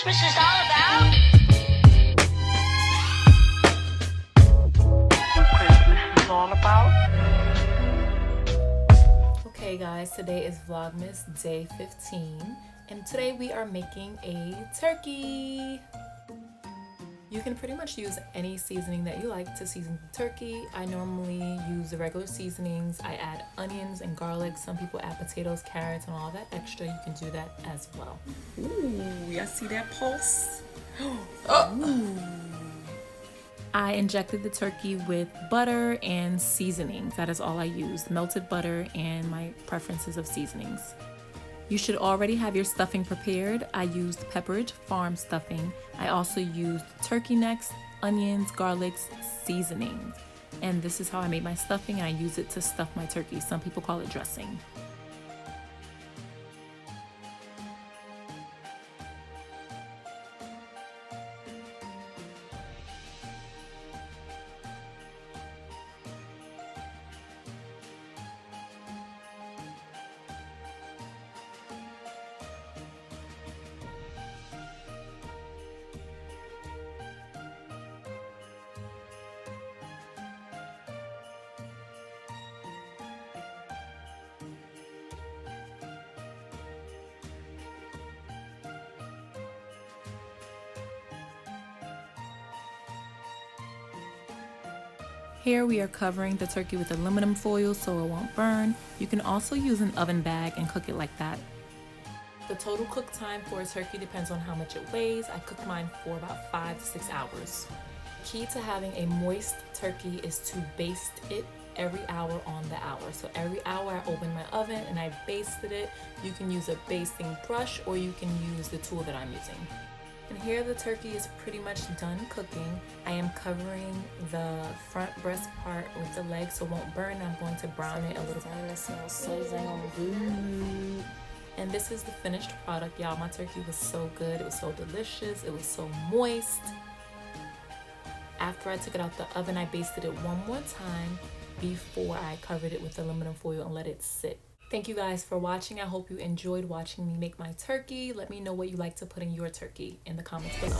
Christmas is all about. What Christmas is all about. Okay guys, today is Vlogmas day 15 and today we are making a turkey. You can pretty much use any seasoning that you like to season the turkey. I normally use the regular seasonings. I add onions and garlic. Some people add potatoes, carrots, and all that extra. You can do that as well. Ooh, y'all see that pulse? I injected the turkey with butter and seasonings. That is all I used. Melted butter and my preferences of seasonings. You should already have your stuffing prepared. I used Pepperidge Farm stuffing. I also used turkey necks, onions, garlics, seasonings. And this is how I made my stuffing. I use it to stuff my turkey. Some people call it dressing. Here we are covering the turkey with aluminum foil so it won't burn. You can also use an oven bag and cook it like that. The total cook time for a turkey depends on how much it weighs. I cooked mine for about 5 to 6 hours. Key to having a moist turkey is to baste it every hour on the hour. So every hour I open my oven and I basted it. You can use a basting brush or you can use the tool that I'm using. And here the turkey is pretty much done cooking. I am covering the front breast part with the leg so it won't burn. I'm going to brown it a little bit. It smells so dang good. And this is the finished product, y'all. My turkey was so good. It was so delicious. It was so moist. After I took it out the oven, I basted it one more time before I covered it with aluminum foil and let it sit. Thank you guys for watching. I hope you enjoyed watching me make my turkey. Let me know what you like to put in your turkey in the comments below.